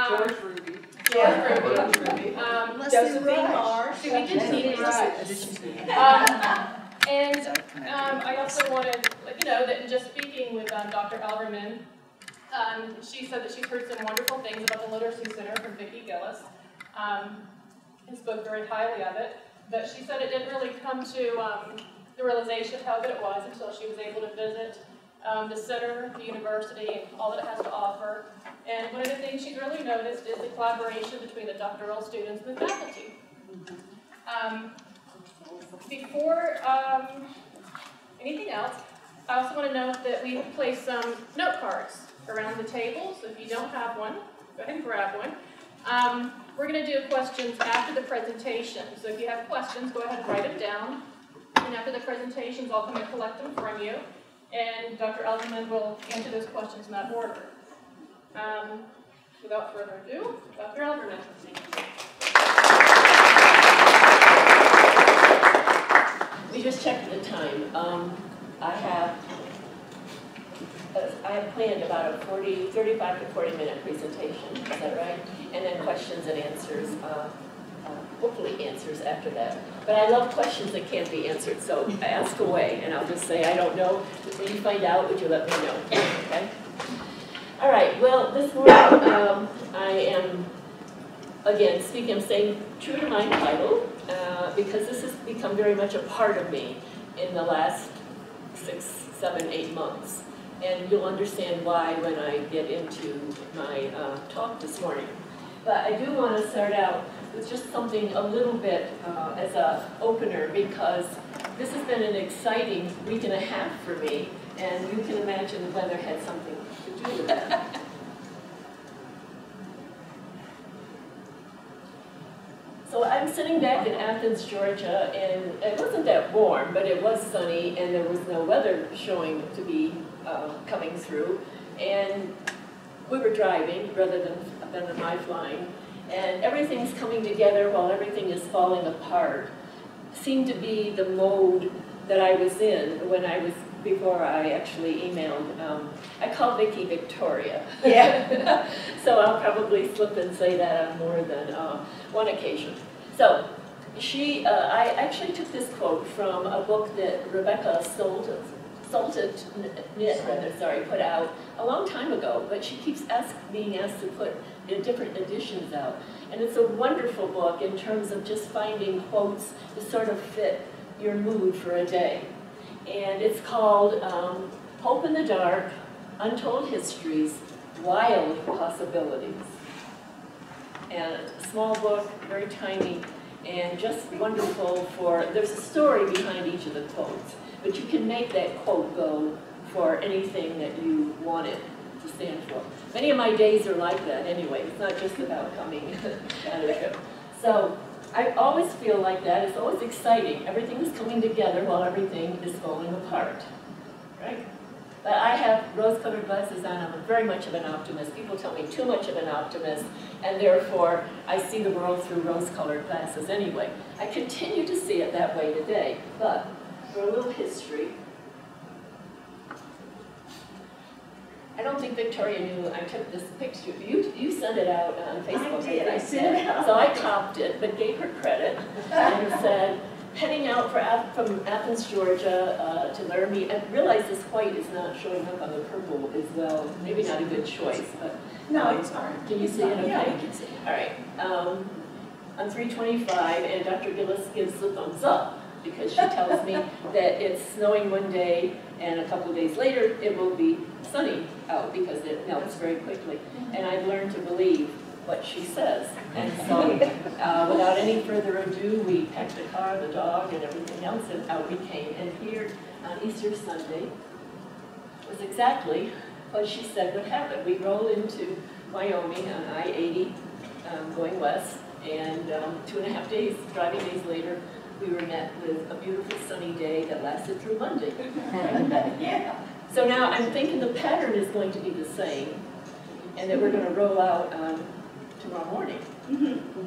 George Ruby. Josephine Marsh. We did see right. And I also wanted to let you know that in just speaking with Dr. Alvermann, she said that she's heard some wonderful things about the Literacy Center from Vicki Gillis, and spoke very highly of it. But she said it didn't really come to the realization of how good it was until she was able to visit the center, the university, and all that it has to offer. And one of the things she's really noticed is the collaboration between the doctoral students and the faculty. Before anything else, I also want to note that we placed some note cards around the table, so if you don't have one, go ahead and grab one. We're going to do questions after the presentation, so if you have questions, go ahead and write them down. And after the presentations, I'll come and collect them from you, and Dr. Alvermann will answer those questions in that order. Without further ado, Dr. Alvermann. We just checked the time. I have planned about a 35 to 40 minute presentation, is that right? And then questions and answers, hopefully answers after that. But I love questions that can't be answered, so ask away, and I'll just say, I don't know. When you find out, would you let me know? Okay? All right, well, this morning I am, again, I'm staying true to my title, because this has become very much a part of me in the last 6, 7, 8 months. And you'll understand why when I get into my talk this morning. But I do want to start out with just something a little bit as an opener, because this has been an exciting week and a half for me, and you can imagine the weather had something to do with that. So I'm sitting back in Athens, Georgia, and it wasn't that warm, but it was sunny, and there was no weather showing to be coming through. And we were driving rather than my flying, and everything's coming together while everything is falling apart. Seemed to be the mode that I was in when I was, before I actually emailed. I call Vicki Victoria. Yeah. So I'll probably slip and say that on more than one occasion. So I actually took this quote from a book that Rebecca put out a long time ago, but she keeps being asked to put different editions out. And it's a wonderful book in terms of just finding quotes to sort of fit your mood for a day. And it's called Hope in the Dark, Untold Histories, Wild Possibilities. And a small book, very tiny, and just wonderful there's a story behind each of the quotes, but you can make that quote go for anything that you want it to stand for. Many of my days are like that anyway. It's not just about coming on a show. So I always feel like that. It's always exciting. Everything is coming together while everything is falling apart, right? But I have rose-colored glasses on. I'm very much of an optimist. People tell me too much of an optimist, and therefore I see the world through rose-colored glasses anyway. I continue to see it that way today, but for a little history, I don't think Victoria knew I took this picture. You sent it out on Facebook. I did. I sent it out. So I copped it, but gave her credit and said, heading out from Athens, Georgia to Laramie. I realize this white is not showing up on the purple as well. Maybe not a good choice, but no, it's hard. Can you see it? Okay. Yeah, I can see it. All right. On 325, and Dr. Gillis gives the thumbs up, because she tells me that it's snowing one day, and a couple of days later it will be sunny out because it melts very quickly. And I've learned to believe what she says. And so without any further ado, we packed the car, the dog, and everything else, and out we came. And here on Easter Sunday was exactly what she said would happen. We rolled into Wyoming on I-80 going west, and 2.5 days, driving days later, we were met with a beautiful sunny day that lasted through Monday. Yeah. So now I'm thinking the pattern is going to be the same, and that we're going to roll out tomorrow morning.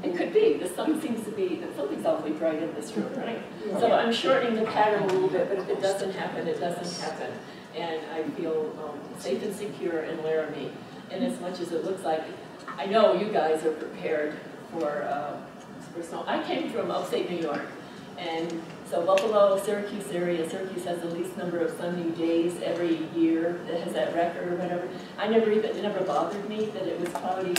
It could be. The sun seems to be, something's awfully bright in this room, right? So I'm shortening the pattern a little bit, but if it doesn't happen, it doesn't happen. And I feel safe and secure in Laramie. And as much as it looks like, I know you guys are prepared for snow. I came from upstate New York, and so Buffalo, Syracuse area, Syracuse has the least number of sunny days every year. It has that record or whatever. It never bothered me that it was cloudy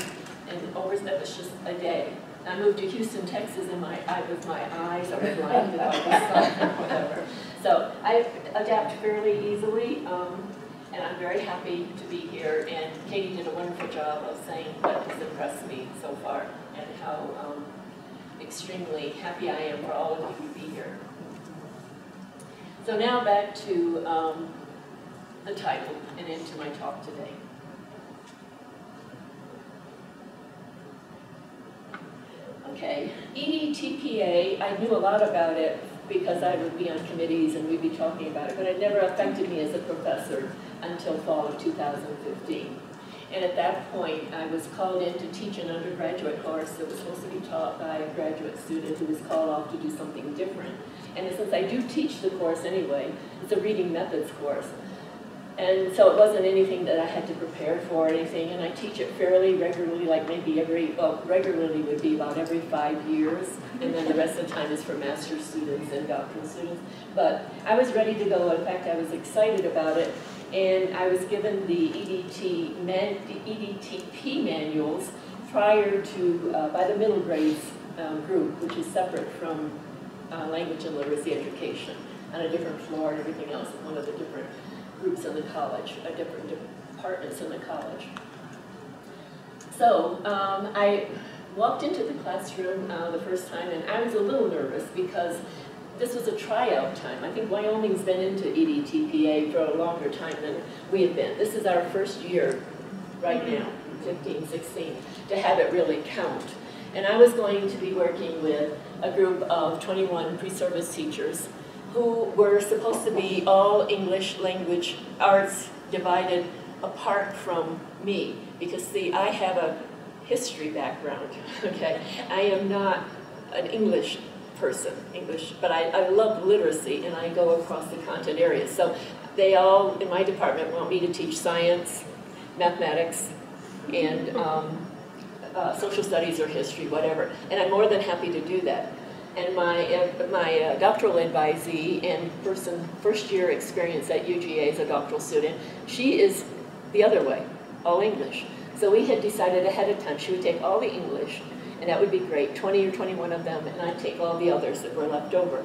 and that was just a day. I moved to Houston, Texas, and my eyes are blinded by the sun or whatever. So I adapt fairly easily, and I'm very happy to be here. And Katie did a wonderful job of saying what has impressed me so far and how extremely happy I am for all of you to be here. So now back to the title and into my talk today. Okay, EDTPA, I knew a lot about it because I would be on committees and we'd be talking about it, but it never affected me as a professor until fall of 2015. And at that point, I was called in to teach an undergraduate course that was supposed to be taught by a graduate student who was called off to do something different. And since I do teach the course anyway, it's a reading methods course. And so it wasn't anything that I had to prepare for or anything, and I teach it fairly regularly, like maybe regularly would be about every 5 years, and then the rest of the time is for master's students and doctoral students. But I was ready to go. In fact, I was excited about it, and I was given the EDTP manuals prior to, by the middle grades group, which is separate from language and literacy education, on a different floor and everything else, one of the different groups in the college, different departments in the college. So I walked into the classroom the first time, and I was a little nervous because this was a tryout time. I think Wyoming's been into EDTPA for a longer time than we have been. This is our first year right now, 15, 16, to have it really count. And I was going to be working with a group of 21 pre-service teachers who were supposed to be all English language arts divided apart from me. Because see, I have a history background, okay? I am not an English person, but I love literacy and I go across the content areas. So they all, in my department, want me to teach science, mathematics, and social studies or history, whatever. And I'm more than happy to do that. And my doctoral advisee and first year experience at UGA as a doctoral student, she is the other way, all English. So we had decided ahead of time she would take all the English, and that would be great, 20 or 21 of them, and I'd take all the others that were left over.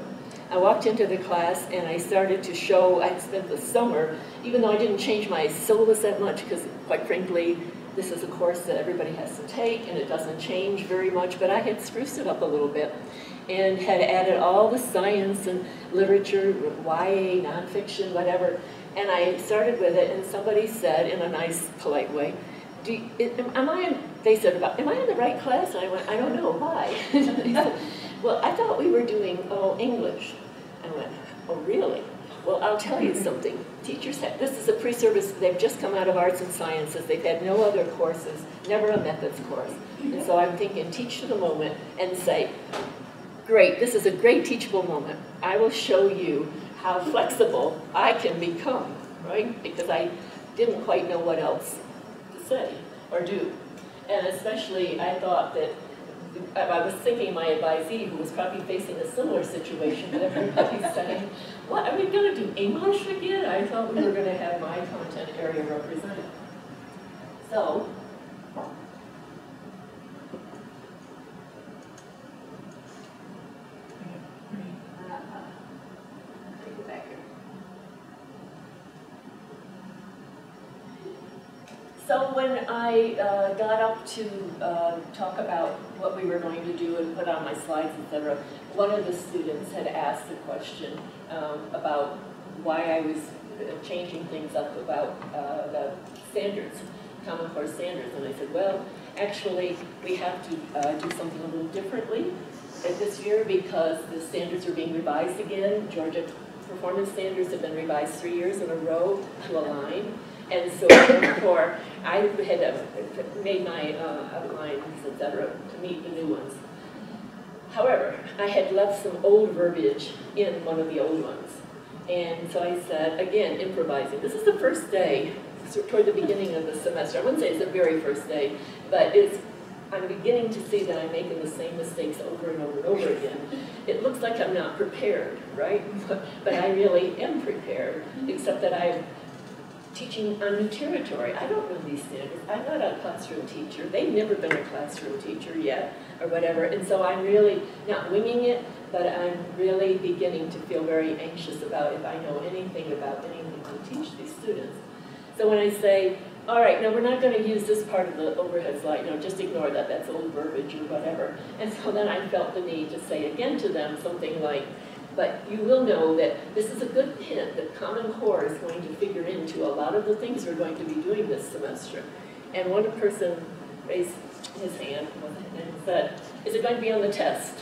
I walked into the class and I started to show, I spent the summer, even though I didn't change my syllabus that much, because quite frankly, this is a course that everybody has to take and it doesn't change very much, but I had spruced it up a little bit and had added all the science and literature, YA, nonfiction, whatever, and I started with it, and somebody said in a nice, polite way, am I in the right class? And I went, I don't know, why? They said, well, I thought we were doing all English. I went, oh, really? Well, I'll tell you something. Teachers have, this is a pre-service, they've just come out of arts and sciences, they've had no other courses, never a methods course. And so I'm thinking, teach to the moment and say, great, this is a great teachable moment. I will show you how flexible I can become, right? Because I didn't quite know what else to say or do. And especially, I thought that, I was thinking my advisee, who was probably facing a similar situation, that everybody's saying, what, are we going to do English again? I thought we were going to have my content area represented. So, So when I got up to talk about what we were going to do and put on my slides, etc., one of the students had asked a question about why I was changing things up about the standards, Common Core standards. And I said, well, actually, we have to do something a little differently this year because the standards are being revised again. Georgia performance standards have been revised 3 years in a row to align. And so therefore, I had made my outlines, etc., to meet the new ones. However, I had left some old verbiage in one of the old ones. And so I said, again, improvising. This is the first day toward the beginning of the semester. I wouldn't say it's the very first day, but I'm beginning to see that I'm making the same mistakes over and over and over again. It looks like I'm not prepared, right? But I really am prepared, except that I'm teaching on new territory. I don't know these standards. I'm not a classroom teacher. They've never been a classroom teacher yet, or whatever. And so I'm really not winging it, but I'm really beginning to feel very anxious about if I know anything about anything to teach these students. So when I say, all right, no, we're not going to use this part of the overhead slide, no, just ignore that, that's old verbiage or whatever. And so then I felt the need to say again to them something like, but you will know that this is a good hint that Common Core is going to figure into a lot of the things we're going to be doing this semester. And one person raised his hand and said, is it going to be on the test?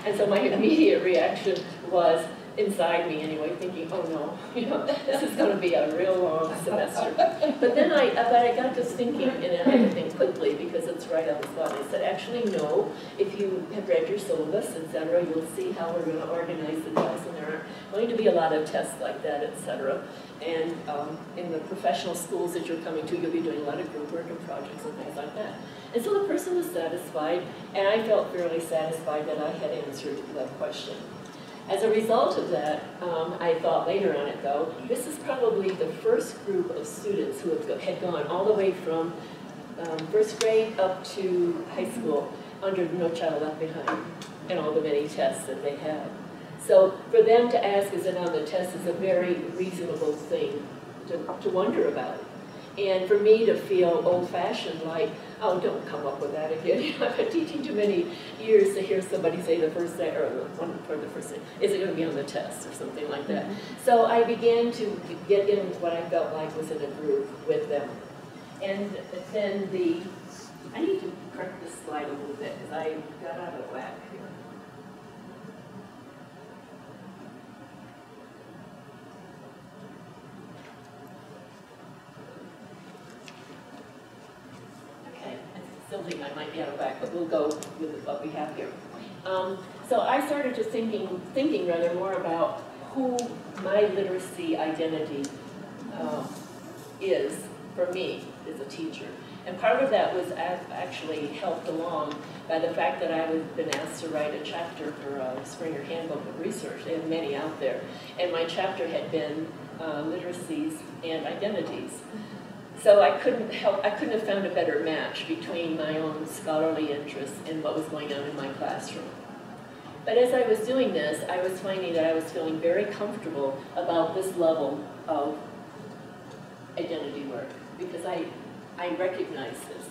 And so my immediate reaction was, inside me anyway, thinking, oh no, this is going to be a real long semester. But then I got to thinking, and I had to think quickly because it's right on the spot. I said, actually, no. If you have read your syllabus, etc., you'll see how we're going to organize the tests, and there are going to be a lot of tests like that, etc. And in the professional schools that you're coming to, you'll be doing a lot of group work and projects and things like that. And so the person was satisfied, and I felt fairly satisfied that I had answered that question. As a result of that, I thought later on it though, this is probably the first group of students who had gone all the way from first grade up to high school under No Child Left Behind and all the many tests that they have. So for them to ask, is it on the test, is a very reasonable thing to wonder about. And for me to feel old-fashioned, like, oh, don't come up with that again. I've been teaching too many years to hear somebody say the first day, or one for the first thing, is it going to be on the test or something like that? So I began to get in what I felt like was in a group with them. And then I need to correct this slide a little bit because I got out of whack here. Still think I might be out of whack, but we'll go with what we have here. So I started just thinking rather more about who my literacy identity is for me as a teacher. And part of that was actually helped along by the fact that I had been asked to write a chapter for a Springer Handbook of Research. They have many out there. And my chapter had been literacies and identities. So I couldn't have found a better match between my own scholarly interests and what was going on in my classroom. But as I was doing this, I was finding that I was feeling very comfortable about this level of identity work because I recognize this.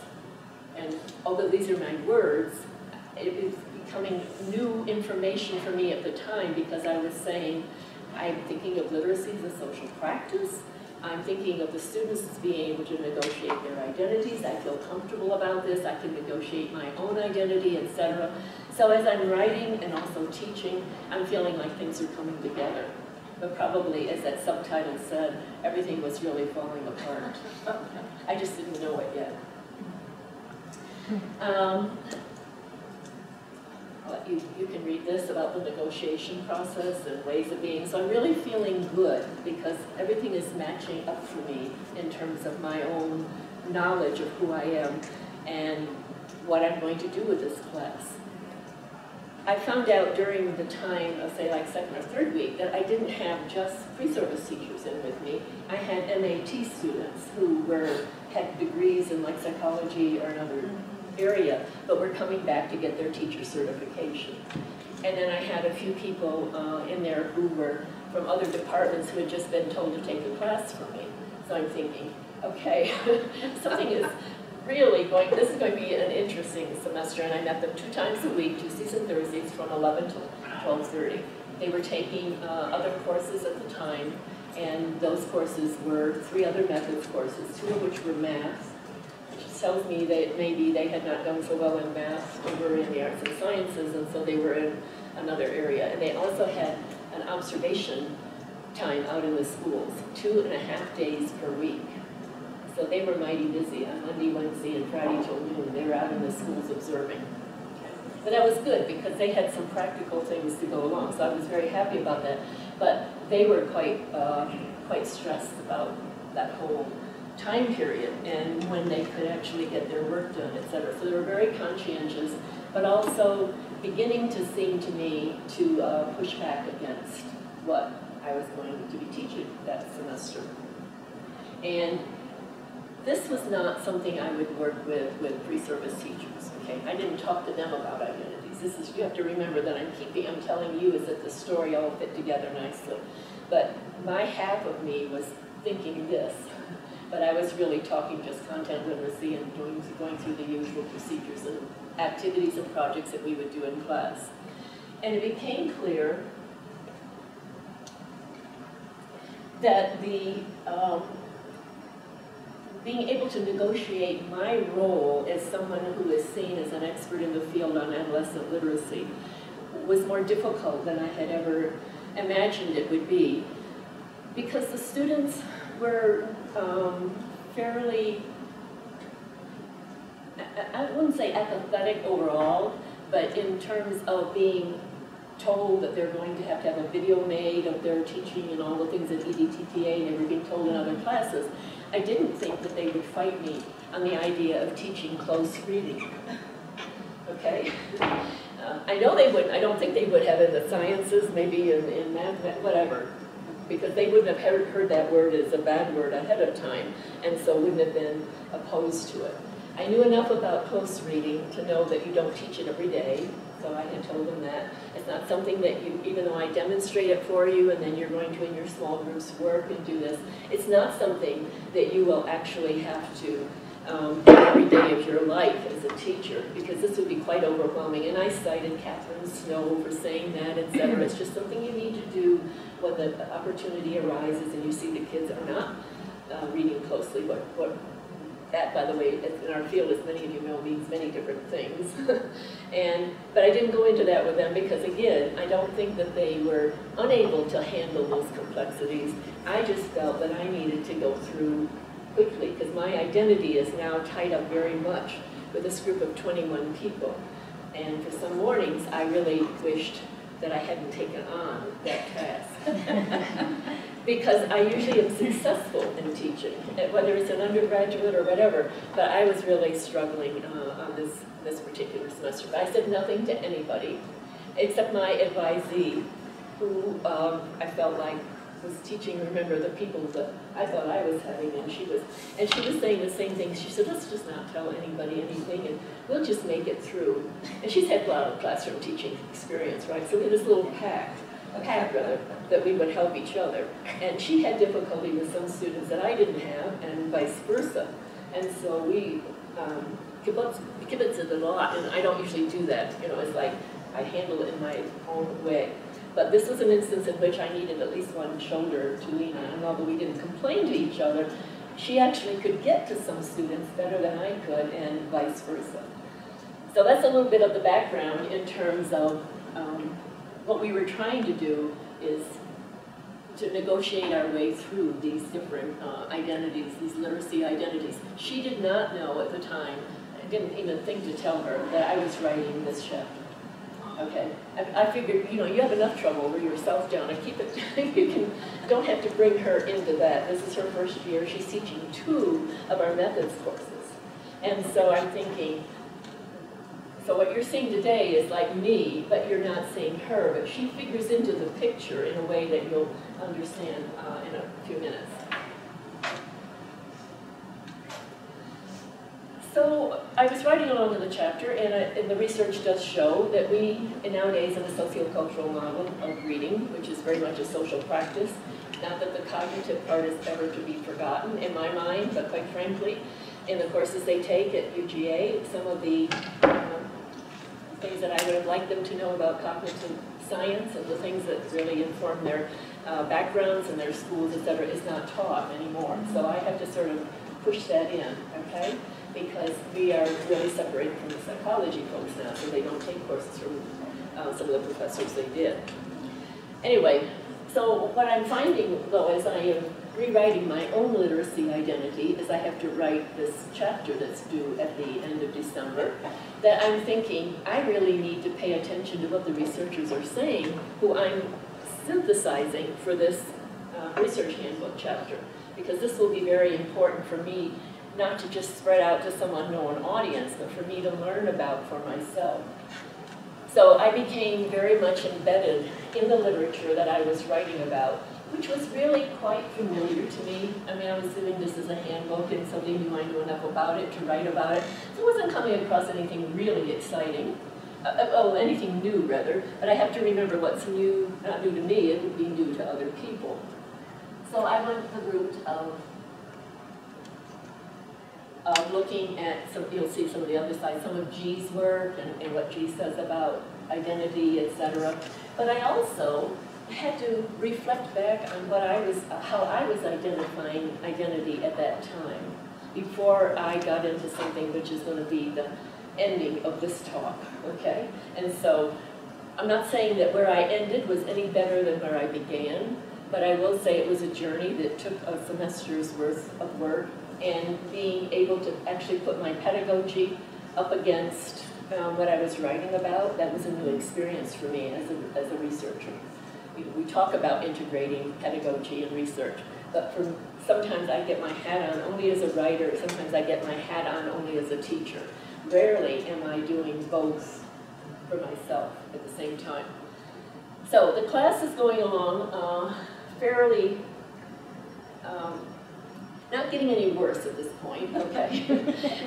And although these are my words, it is becoming new information for me at the time because I was saying, I'm thinking of literacy as a social practice. I'm thinking of the students as being able to negotiate their identities. I feel comfortable about this. I can negotiate my own identity, etc. So as I'm writing and also teaching, I'm feeling like things are coming together. But probably, as that subtitle said, everything was really falling apart. I just didn't know it yet. You can read this about the negotiation process and ways of being. So I'm really feeling good because everything is matching up for me in terms of my own knowledge of who I am and what I'm going to do with this class. I found out during the time of, say, like second or third week that I didn't have just pre-service teachers in with me. I had MAT students who had degrees in like psychology or another area, but were coming back to get their teacher certification. And then I had a few people in there who were from other departments who had just been told to take the class from me. So I'm thinking, okay, something is really this is going to be an interesting semester, and I met them 2 times a week, Tuesdays and Thursdays from 11 to 12:30. They were taking other courses at the time, and those courses were 3 other methods courses, 2 of which were math, tells me that maybe they had not done so well in math over in the arts and sciences, and so they were in another area. And they also had an observation time out in the schools, 2.5 days per week. So they were mighty busy on Monday, Wednesday, and Friday till noon. They were out in the schools observing. But that was good because they had some practical things to go along, so I was very happy about that. But they were quite stressed about that whole time period and when they could actually get their work done, etc. So they were very conscientious, but also beginning to seem to me to push back against what I was going to be teaching that semester. And this was not something I would work with pre-service teachers, okay? I didn't talk to them about identities. This is, you have to remember that I'm telling you is that the story all fit together nicely. But my half of me was thinking this, but I was really talking just content literacy and going through the usual procedures and activities and projects that we would do in class. And it became clear that the being able to negotiate my role as someone who is seen as an expert in the field on adolescent literacy was more difficult than I had ever imagined it would be, because the students were fairly, I wouldn't say apathetic overall, but in terms of being told that they're going to have a video made of their teaching and all the things at EDTTA, and they were being told in other classes, I didn't think that they would fight me on the idea of teaching close reading. Okay? I know they wouldn't. I don't think they would have in the sciences, maybe in math, whatever, because they wouldn't have heard that word as a bad word ahead of time, and so wouldn't have been opposed to it. I knew enough about close reading to know that you don't teach it every day, so I had told them that. It's not something that you, even though I demonstrate it for you and then you're going to in your small groups work and do this, it's not something that you will actually have to do every day of your life as a teacher, because this would be quite overwhelming. And I cited Catherine Snow for saying that, etc. It's just something you need to do when the opportunity arises and you see the kids are not reading closely. That, by the way, in our field, as many of you know, means many different things. But I didn't go into that with them because, again, I don't think that they were unable to handle those complexities. I just felt that I needed to go through quickly because my identity is now tied up very much with this group of 21 people. And for some mornings, I really wished that I hadn't taken on that task. Because I usually am successful in teaching, whether it's an undergraduate or whatever, but I was really struggling on this particular semester. But I said nothing to anybody, except my advisee, who I felt like was teaching, remember, the people that I thought I was having, and she was saying the same thing. She said, let's just not tell anybody anything, and we'll just make it through. And she's had a lot of classroom teaching experience, right? So we had this little pact that we would help each other. And she had difficulty with some students that I didn't have, and vice versa. And so we kibitzed a lot, and I don't usually do that. You know, it's like I handle it in my own way. But this was an instance in which I needed at least one shoulder to lean on, and although we didn't complain to each other, she actually could get to some students better than I could, and vice versa. So that's a little bit of the background in terms of what we were trying to do is to negotiate our way through these different identities, these literacy identities. She did not know at the time, I didn't even think to tell her that I was writing this chapter. Okay, I figured, you know, you have enough trouble with yourself down and keep it, don't have to bring her into that. This is her first year. She's teaching 2 of our methods courses. And so I'm thinking, so what you're seeing today is like me, but you're not seeing her, but she figures into the picture in a way that you'll understand in a few minutes. So I was writing along in the chapter, and the research does show that we nowadays have a sociocultural model of reading, which is very much a social practice. Not that the cognitive part is ever to be forgotten in my mind, but quite frankly, in the courses they take at UGA, some of the things that I would have liked them to know about cognitive science and the things that really inform their backgrounds and their schools, etc., is not taught anymore. So I have to sort of push that in, okay? Because we are really separated from the psychology folks now, so they don't take courses from some of the professors they did. Anyway, so what I'm finding, though, as I am rewriting my own literacy identity, is I have to write this chapter that's due at the end of December, that I'm thinking I really need to pay attention to what the researchers are saying, who I'm synthesizing for this research handbook chapter. because this will be very important for me, not to just spread out to some unknown audience, but for me to learn about for myself. So I became very much embedded in the literature that I was writing about, which was really quite familiar to me. I mean, I was doing this as a handbook, and somebody knew I knew enough about it to write about it. So I wasn't coming across anything really exciting, anything new rather, but I have to remember what's new, not new to me, it would be new to other people. So I went the route of looking at, you'll see some of the other side, some of G's work and what G says about identity, etc. But I also had to reflect back on what how I was identifying identity at that time, before I got into something which is going to be the ending of this talk, okay? And so I'm not saying that where I ended was any better than where I began, but I will say it was a journey that took a semester's worth of work, and being able to actually put my pedagogy up against what I was writing about, that was a new experience for me as a researcher. We talk about integrating pedagogy and research, but sometimes I get my hat on only as a writer, sometimes I get my hat on only as a teacher. Rarely am I doing both for myself at the same time. So the class is going along fairly, not getting any worse at this point, okay?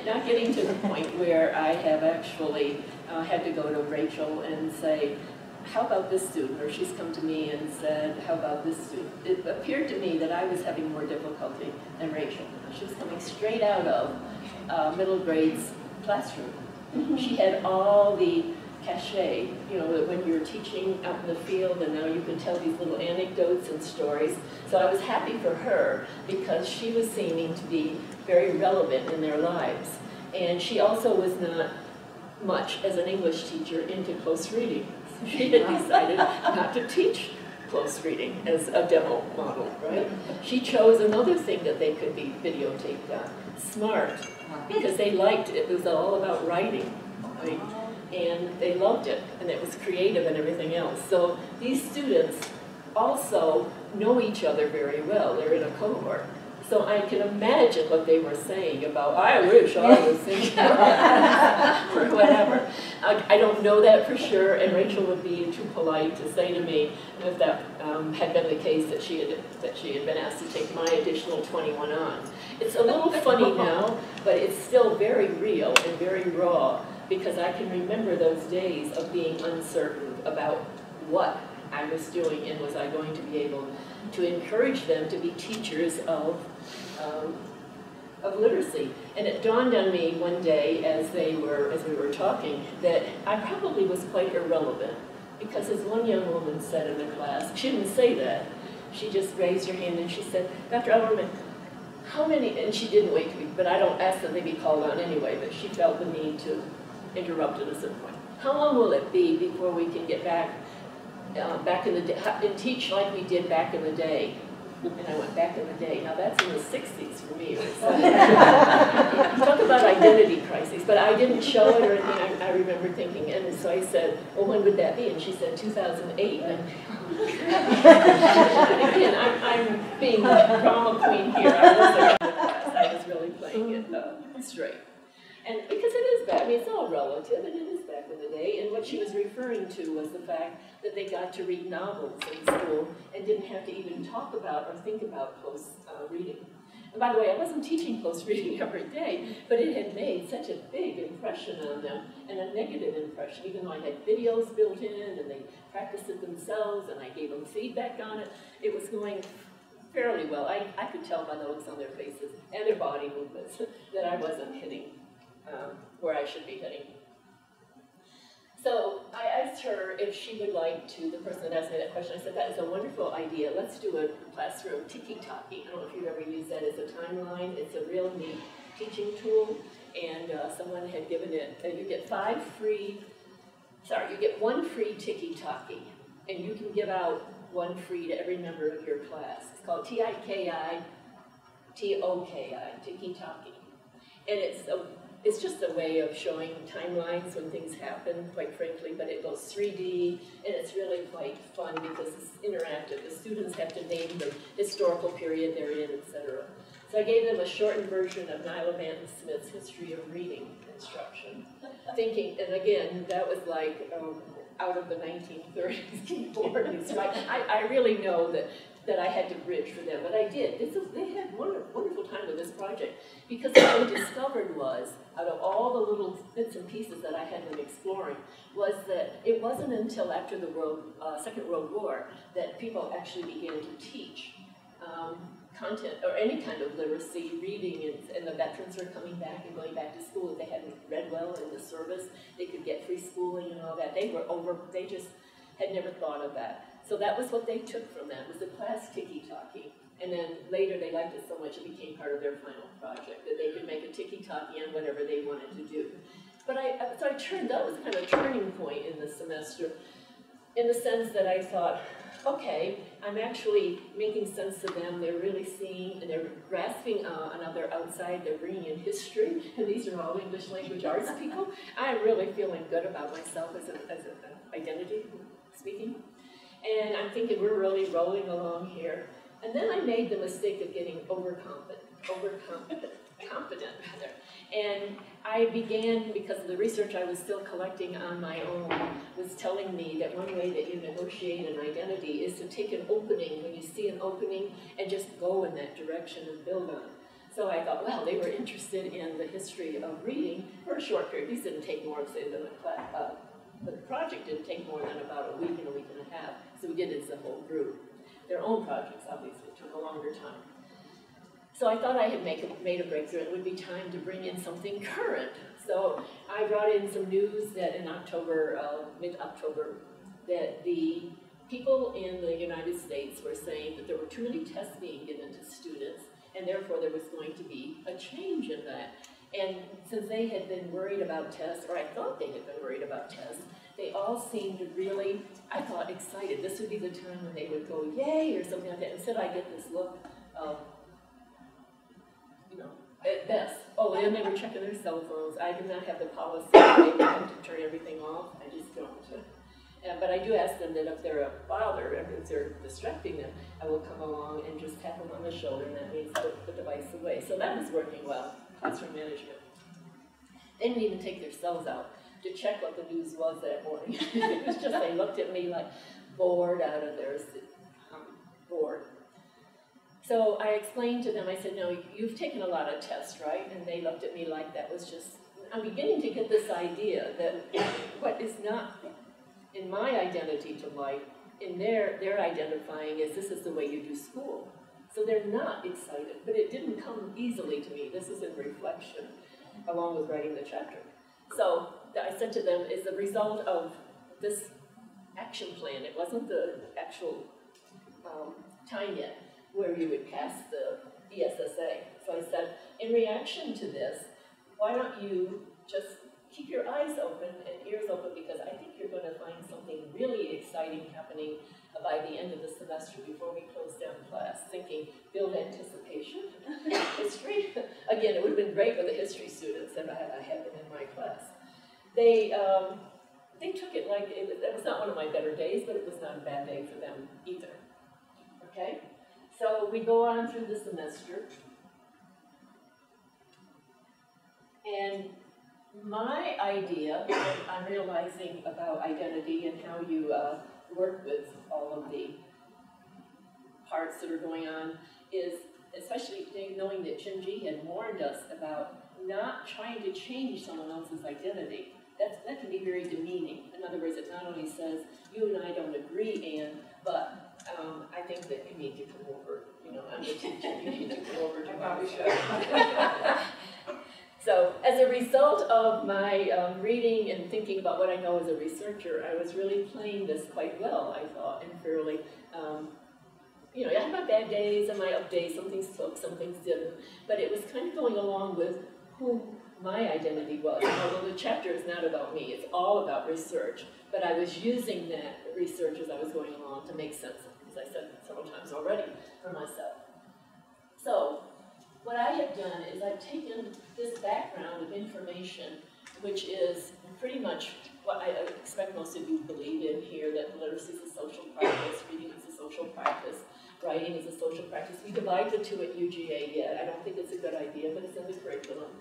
Not getting to the point where I have actually had to go to Rachel and say, how about this student? Or she's come to me and said, how about this student? It appeared to me that I was having more difficulty than Rachel. She was coming straight out of middle grades classroom. She had all the cachet, you know, that when you're teaching out in the field and now you can tell these little anecdotes and stories. So I was happy for her because she was seeming to be very relevant in their lives. And she also was not much, as an English teacher, into close reading. So she had decided not to teach close reading as a demo model, right? She chose another thing that they could be videotaped on, SMART, because they liked it. It was all about writing, right? And they loved it, and it was creative and everything else. So these students also know each other very well. They're in a cohort. So I can imagine what they were saying about, I wish I was thinking or whatever. I don't know that for sure, and Rachel would be too polite to say to me if that had been the case that she had been asked to take my additional 21 on. It's a little funny now, but it's still very real and very raw, because I can remember those days of being uncertain about what I was doing, and was I going to be able to encourage them to be teachers of literacy. And it dawned on me one day as we were talking that I probably was quite irrelevant, because as one young woman said in the class, she didn't say that, she just raised her hand and she said, Dr. Alvermann, how many, and she didn't wait to be, but I don't ask that they be called on anyway, but she felt the need to interrupt at a certain point. How long will it be before we can get back in the day, and teach like we did back in the day? And I went, back in the day. Now that's in the 60s for me. Talk about identity crises, but I didn't show it or anything. I remember thinking, and so I said, well, when would that be? And she said, 2008. And again, I'm being the drama queen here. I was really playing it straight. And because it is back, I mean, it's all relative, and it is back in the day. And what she was referring to was the fact that they got to read novels in school and didn't have to even talk about or think about close reading. And by the way, I wasn't teaching close reading every day, but it had made such a big impression on them, and a negative impression, even though I had videos built in, and they practiced it themselves, and I gave them feedback on it. It was going fairly well. I could tell by the looks on their faces and their body movements that I wasn't hitting where I should be hitting. So I asked her if she would like to, the person that asked me that question, I said, that is a wonderful idea. Let's do a classroom tiki-taki. I don't know if you've ever used that as a timeline. It's a real neat teaching tool, and someone had given it, you get you get one free tiki-taki, and you can give out one free to every member of your class. It's called T-I-K-I-T-O-K-I, tiki-taki. And it's just a way of showing timelines when things happen, quite frankly, but it goes 3D, and it's really quite fun because it's interactive. The students have to name the historical period they're in, etc. So I gave them a shortened version of Nyla Manton Smith's History of Reading instruction, thinking, and again, that was like out of the 1930s keyboard. So I really know that I had to bridge for them, but I did. They had a wonderful time with this project, because what I discovered was, out of all the little bits and pieces that I had them exploring, was that it wasn't until after the Second World War that people actually began to teach content, or any kind of literacy, reading, and the veterans were coming back and going back to school. If they hadn't read well in the service, they could get free schooling and all that. They just had never thought of that. So that was what they took from that, was the class tiki-talkie. And then later they liked it so much it became part of their final project, that they could make a tiki-talkie on whatever they wanted to do. But so that was kind of a turning point in the semester, in the sense that I thought, okay, I'm actually making sense of them. They're really seeing, and they're grasping another outside. They're bringing in history, and these are all English language arts people. I'm really feeling good about myself as an identity speaking. And I'm thinking we're really rolling along here. And then I made the mistake of getting confident rather. And I began, because of the research I was still collecting on my own, was telling me that one way that you negotiate an identity is to take an opening, when you see an opening, and just go in that direction and build on it. So I thought, well, they were interested in the history of reading for a short period. These didn't take more, say, than a class. The project didn't take more than about a week and a half, so we did it as a whole group. Their own projects, obviously, took a longer time. So I thought I had made a breakthrough, and it would be time to bring in something current. So I brought in some news that in October, mid-October, that the people in the United States were saying that there were too many tests being given to students, and therefore there was going to be a change in that. And since they had been worried about tests, or I thought they had been worried about tests, they all seemed really, I thought, excited. This would be the time when they would go, yay, or something like that. Instead, I get this look of, at best, oh, and they were checking their cell phones. I do not have the policy to turn everything off. I just don't. But I do ask them that if they're a bother, if they're distracting them, I will come along and just tap them on the shoulder, and that means put the device away. So that was working well, classroom management. They didn't even take their cells out to check what the news was that morning. It was just, they looked at me like bored out of their bored. So I explained to them, I said, no, you've taken a lot of tests, right? And they looked at me like that was just, I'm beginning to get this idea that what is not in my identity to life, in they're identifying as this is the way you do school. So they're not excited, but it didn't come easily to me. This is in reflection, along with writing the chapter. So I said to them, is the result of this action plan. It wasn't the actual time yet where you would pass the ESSA. So I said, in reaction to this, why don't you just keep your eyes open and ears open, because I think you're going to find something really exciting happening by the end of the semester before we close down class, thinking, build anticipation, history. Again, it would have been great with the history students if I had them in my class. They took it like, that was not one of my better days, but it was not a bad day for them either. Okay? So we go on through the semester. And my idea, what I'm realizing about identity and how you work with all of the parts that are going on is, especially knowing that Jinji had warned us about not trying to change someone else's identity. That can be very demeaning. In other words, it not only says, you and I don't agree, Anne, but I think that you need to come over. I'm the teacher, you need to come over to my show. So, as a result of my reading and thinking about what I know as a researcher, I was really playing this quite well, I thought, and fairly, I had my bad days and my up days, some things took, some things didn't, but it was kind of going along with who my identity was. Although the chapter is not about me, it's all about research, but I was using that research as I was going along to make sense of it, as I said several times already, for myself. So, what I have done is I've taken this background of information, which is pretty much what I expect most of you believe in here, that literacy is a social practice, reading is a social practice, writing is a social practice. We divide the two at UGA yet. I don't think it's a good idea, but it's in the curriculum.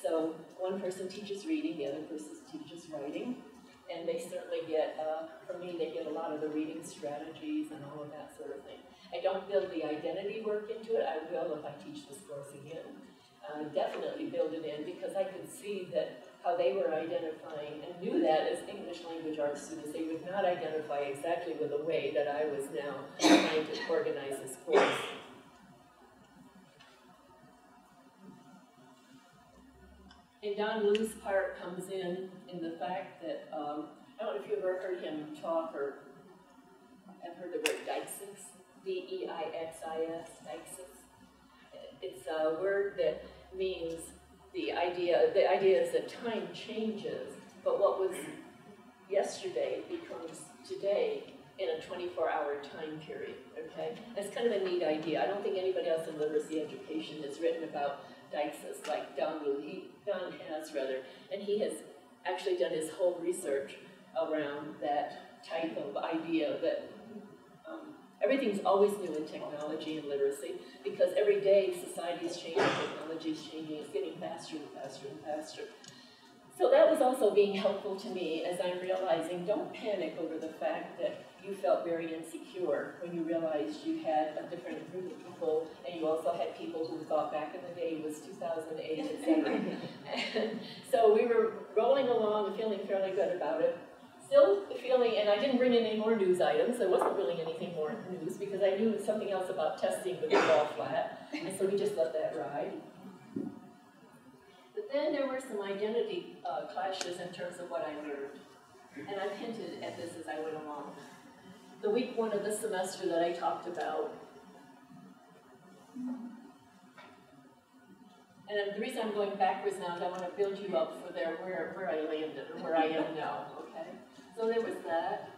So one person teaches reading, the other person teaches writing. And they certainly get, for me, they get a lot of the reading strategies and all of that sort of thing. I don't build the identity work into it. I will if I teach this course again. Definitely build it in because I could see that how they were identifying and knew that as English language arts students, they would not identify exactly with the way that I was now trying to organize this course. And Don Liu's part comes in the fact that, I don't know if you've ever heard him talk or have heard the word deixis, D-E-I-X-I-S, deixis. It's a word that means the idea is that time changes, but what was yesterday becomes today in a 24-hour time period, okay? That's kind of a neat idea. I don't think anybody else in literacy education has written about deixis like Don has, and he has actually done his whole research around that type of idea that everything's always new in technology and literacy because every day society is changing, technology is changing, it's getting faster and faster and faster. So that was also being helpful to me as I'm realizing don't panic over the fact that you felt very insecure when you realized you had a different group of people and you also had people who thought back in the day was 2008, etc. And so we were rolling along and feeling fairly good about it. Still feeling, and I didn't bring in any more news items. There wasn't really anything more news because I knew something else about testing would fall flat, and so we just let that ride. But then there were some identity clashes in terms of what I learned, and I've hinted at this as I went along. The week one of the semester that I talked about, and the reason I'm going backwards now is I want to build you up for where I landed or where I am now, okay? So there was that.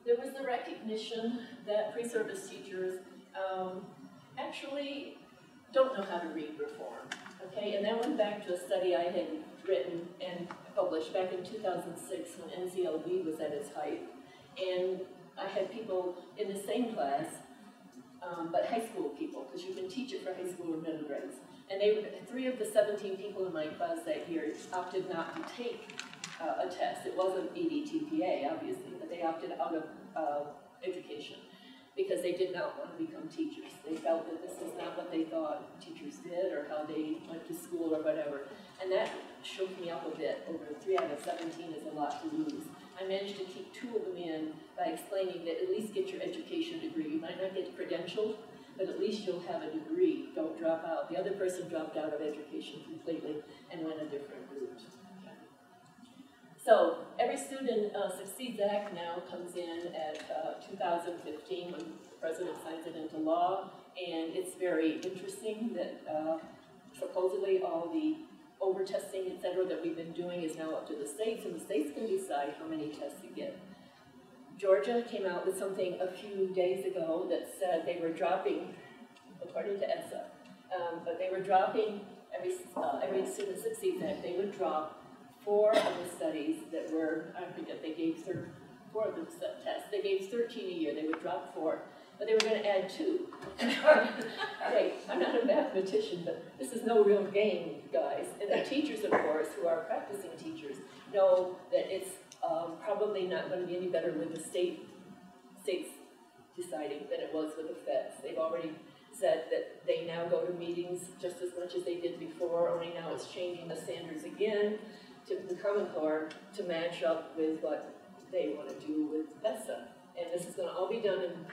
There was the recognition that pre-service teachers actually don't know how to read reform, okay? And that went back to a study I had written and published back in 2006 when NCLB was at its height. And I had people in the same class, but high school people, because you can teach it for high school or middle grades. And 3 of the 17 people in my class that year opted not to take a test. It wasn't EDTPA, obviously, but they opted out of education because they did not want to become teachers. They felt that this was not what they thought teachers did or how they went to school or whatever. And that shook me up a bit. Over 3 out of 17 is a lot to lose. I managed to keep 2 of them in by explaining that at least get your education degree. You might not get credentialed, but at least you'll have a degree. Don't drop out. The other person dropped out of education completely and went a different route. Okay. So every Student Succeeds Act now comes in at 2015 when the president signs it into law, and it's very interesting that supposedly all the over-testing, et cetera, that we've been doing is now up to the states, and the states can decide how many tests you get. Georgia came out with something a few days ago that said they were dropping, according to ESSA, but they were dropping every Student Succeeds Act, they would drop 4 of the studies that were, I forget, they gave 4 of the tests. They gave 13 a year, they would drop 4, but they were going to add 2. Hey, I'm not a mathematician, but this is no real game, guys. And the teachers, of course, who are practicing teachers, know that it's probably not going to be any better with the states deciding than it was with the feds. They've already said that they now go to meetings just as much as they did before, only now it's changing the standards again to the Common Core to match up with what they want to do with ESSA. And this is going to all be done and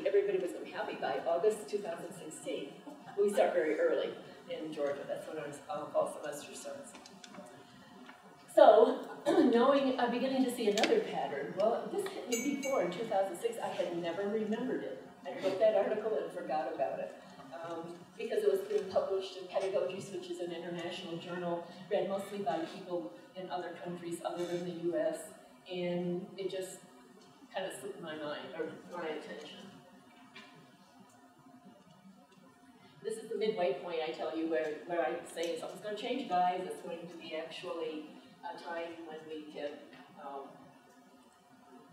everybody was going to be happy by August 2016. We start very early in Georgia. That's when our fall semester starts. So, I'm beginning to see another pattern. Well, this hit me before in 2006. I had never remembered it. I wrote that article and forgot about it. Because it was being published in Pedagogy, which is an international journal, read mostly by people in other countries other than the US, and it just kind of slipped my mind, or my attention. This is the midway point, I tell you, where I say something's going to change, guys. It's going to be actually a time when we can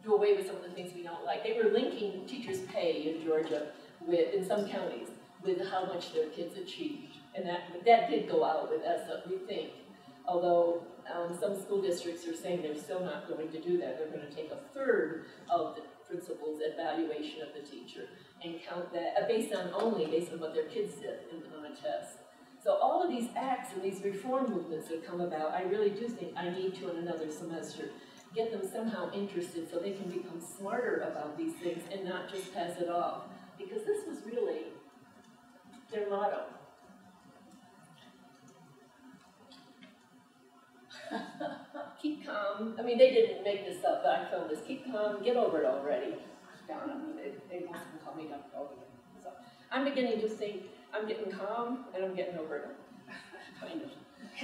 do away with some of the things we don't like. They were linking teachers' pay in Georgia in some counties with how much their kids achieved. And that did go out with us, we think. Although some school districts are saying they're still not going to do that. They're going to take a third of the principal's evaluation of the teacher and count that based on what their kids did on a test. So all of these acts and these reform movements that come about, I really do think I need to, in another semester, get them somehow interested so they can become smarter about these things and not just pass it off. Because this was really their motto. Keep calm. I mean, they didn't make this up, but I filmed this. Keep calm, get over it already. Donna, they mustn't call me Dr. Alvermann. So I'm beginning to think I'm getting calm and I'm getting over it. Kind of.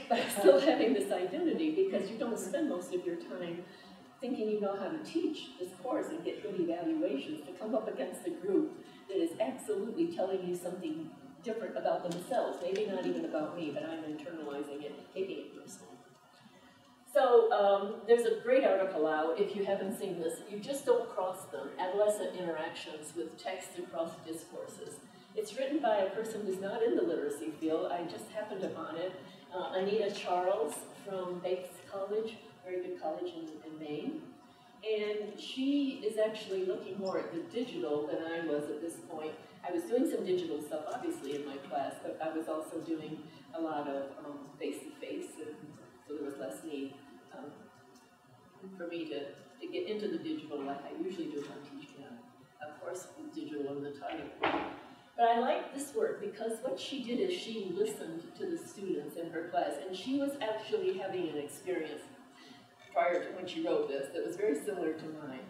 But I'm still having this identity because you don't spend most of your time thinking you know how to teach this course and get good evaluations to come up against a group that is absolutely telling you something different about themselves. Maybe not even about me, but I'm internalizing it, taking it personally. So there's a great article out, if you haven't seen this, You Just Don't Cross Them, Adolescent Interactions with Text Across Discourses. It's written by a person who's not in the literacy field. I just happened upon it. Anita Charles from Bates College, very good college in Maine. And she is actually looking more at the digital than I was at this point. I was doing some digital stuff, obviously, in my class, but I was also doing a lot of face-to-face, so there was less need for me to get into the digital like I usually do if I'm teaching, of course, digital in the title. But I like this work because what she did is she listened to the students in her class, and she was actually having an experience prior to when she wrote this that was very similar to mine.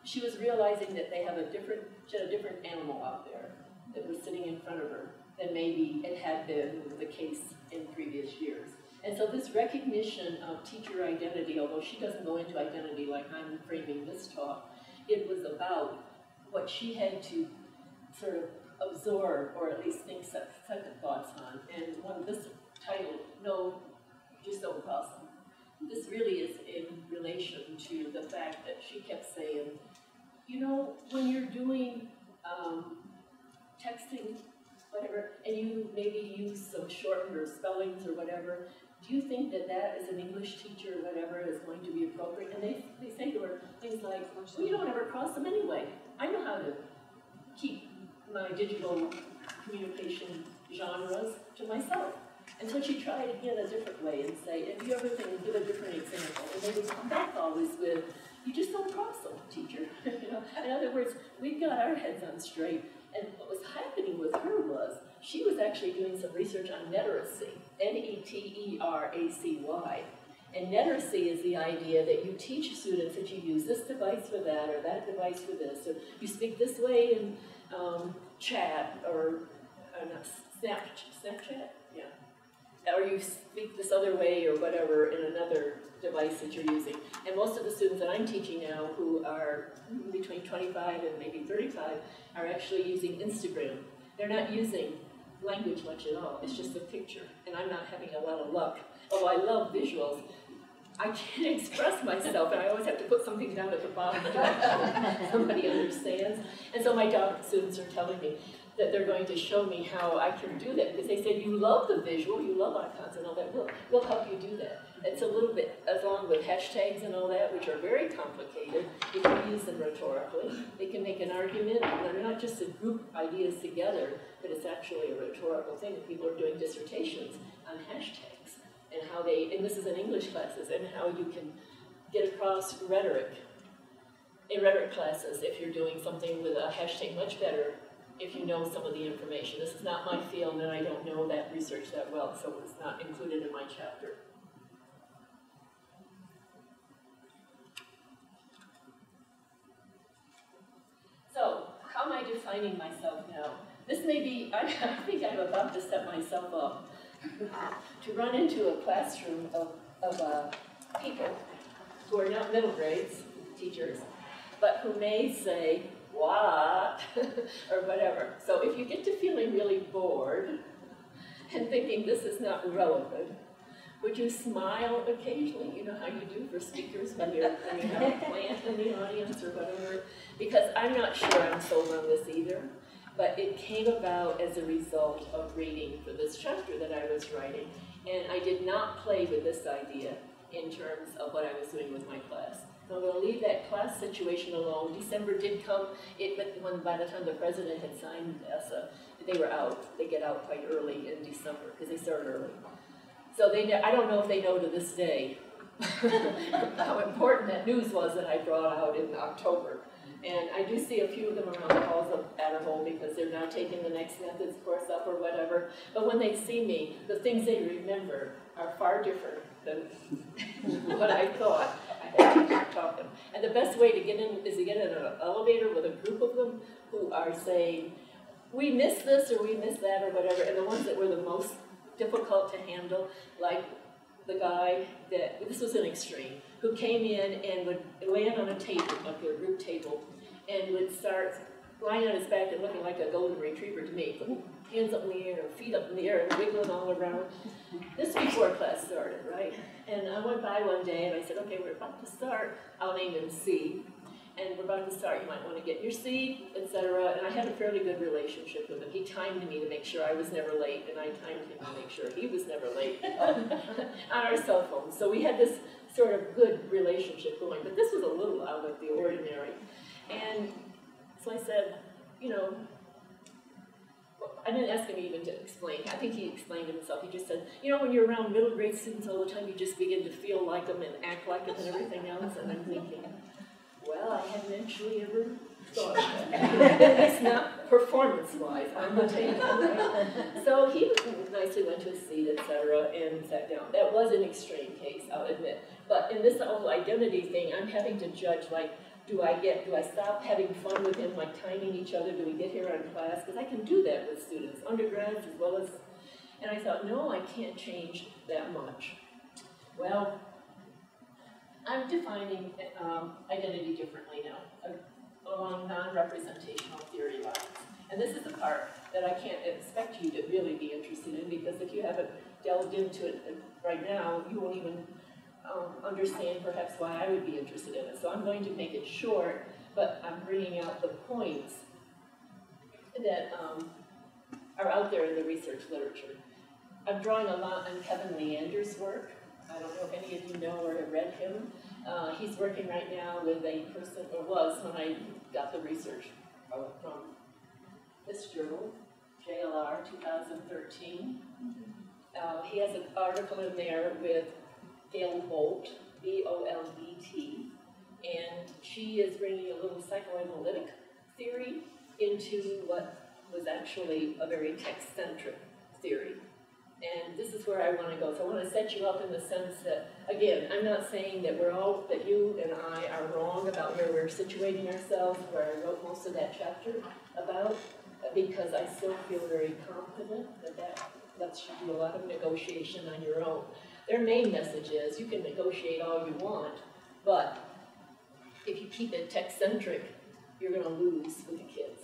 She was realizing that she had a different animal out there that was sitting in front of her than maybe it had been the case in previous years. And so this recognition of teacher identity, although she doesn't go into identity like I'm framing this talk, it was about what she had to sort of absorb or at least think second thoughts on. And this title, No, You Just Don't Cross Them, this really is in relation to the fact that she kept saying, you know, when you're doing texting, whatever, and you maybe use some shortened or spellings or whatever, do you think that that as an English teacher or whatever is going to be appropriate? And they say to her things like, well, you don't ever cross them anyway. I know how to keep my digital communication genres to myself. And so she tried again a different way and say, if you ever think, give a different example. And they would come back always with, you just don't cross them, teacher. You know? In other words, we've got our heads on straight. And what was happening with her was, she was actually doing some research on neteracy, N-E-T-E-R-A-C-Y. And neteracy is the idea that you teach students that you use this device for that, or that device for this, or you speak this way in chat, or Snapchat? Yeah. Or you speak this other way or whatever in another device that you're using. And most of the students that I'm teaching now, who are between 25 and maybe 35, are actually using Instagram. They're not using language much at all. It's just a picture. And I'm not having a lot of luck. Although I love visuals, I can't express myself, and I always have to put something down at the bottom so somebody understands. And so my doctoral students are telling me that they're going to show me how I can do that, because they said, you love the visual, you love icons and all that, we'll help you do that. It's a little bit, along with hashtags and all that, which are very complicated. You can use them rhetorically. They can make an argument, and they're not just to group ideas together, but it's actually a rhetorical thing. People are doing dissertations on hashtags, and how and this is in English classes, and how you can get across rhetoric in rhetoric classes if you're doing something with a hashtag much better if you know some of the information. This is not my field, and I don't know that research that well, so it's not included in my chapter. So, how am I defining myself now? This may be, I think I'm about to set myself up to run into a classroom of people who are not middle grades, teachers, but who may say, what? or whatever. So if you get to feeling really bored, and thinking this is not relevant, would you smile occasionally? You know how you do for speakers when you have a plant in the audience or whatever? Because I'm not sure I'm sold on this either, but it came about as a result of reading for this chapter that I was writing, and I did not play with this idea in terms of what I was doing with my class. So I'm going to leave that class situation alone. December did come, but by the time the president had signed ESSA, they were out. They get out quite early in December because they start early. So I don't know if they know to this day how important that news was that I brought out in October. And I do see a few of them around the halls of Adolescent because they're now taking the next methods course up or whatever. But when they see me, the things they remember are far different than what I thought I had to talk them. And the best way to get in is to get in an elevator with a group of them who are saying, we missed this or we missed that or whatever. And the ones that were the most difficult to handle, like the guy that, this was an extreme, who came in and would land on a table, like a group table, and would start lying on his back and looking like a golden retriever to me, putting hands up in the air, feet up in the air, and wiggling all around. This before class started, right? And I went by one day and I said, okay, we're about to start. I'll name him C. And we're about to start, you might want to get your seat, etc. And I had a fairly good relationship with him. He timed me to make sure I was never late, and I timed him to make sure he was never late on our cell phones. So we had this sort of good relationship going, but this was a little out of the ordinary. And so I said, you know, I didn't ask him even to explain. I think he explained himself. He just said, you know, when you're around middle grade students all the time, you just begin to feel like them and act like them and everything else. And I'm thinking, well, I hadn't actually ever thought of that. It's not performance-wise on the table. Right? So he nicely went to his seat, etc., and sat down. That was an extreme case, I'll admit. But in this whole identity thing, I'm having to judge, like, do I stop having fun with him, like timing each other? Do we get here on class? Because I can do that with students, undergrads as well as, and I thought, no, I can't change that much. Well, I'm defining identity differently now, along non-representational theory lines. And this is the part that I can't expect you to really be interested in, because if you haven't delved into it right now, you won't even understand perhaps why I would be interested in it. So I'm going to make it short, but I'm bringing out the points that are out there in the research literature. I'm drawing a lot on Kevin Leander's work. I don't know if any of you know or have read him. He's working right now with a person, or was when I got the research from this journal, JLR 2013. He has an article in there with Gail Bolt, B-O-L-E-T, and she is bringing a little psychoanalytic theory into what was actually a very text-centric theory. And this is where I want to go. So I want to set you up in the sense that, again, I'm not saying that that you and I are wrong about where we're situating ourselves, where I wrote most of that chapter about, because I still feel very confident that lets you do a lot of negotiation on your own. Their main message is you can negotiate all you want, but if you keep it text-centric, you're going to lose with the kids.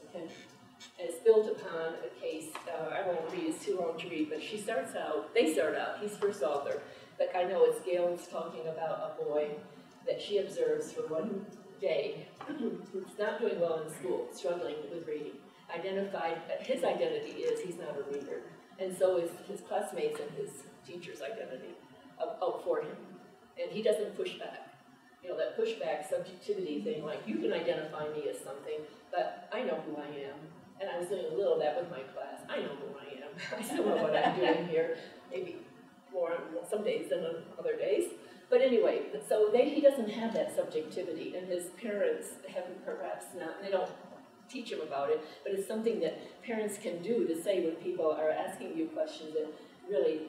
Okay? And it's built upon a case, I won't read, it's too long to read, but they start out, he's first author, but I know it's Gail's talking about a boy that she observes for one day who's not doing well in school, struggling with reading. His identity is he's not a reader, and so is his classmates and his teacher's identity out for him. And he doesn't push back. You know, that pushback subjectivity thing, like, you can identify me as something, but I know who I am. And I was doing a little of that with my class. I know who I am. I still know what I'm doing here, maybe more on some days than on other days. But anyway, so he doesn't have that subjectivity, and his parents haven't perhaps not, they don't teach him about it, but it's something that parents can do to say when people are asking you questions that really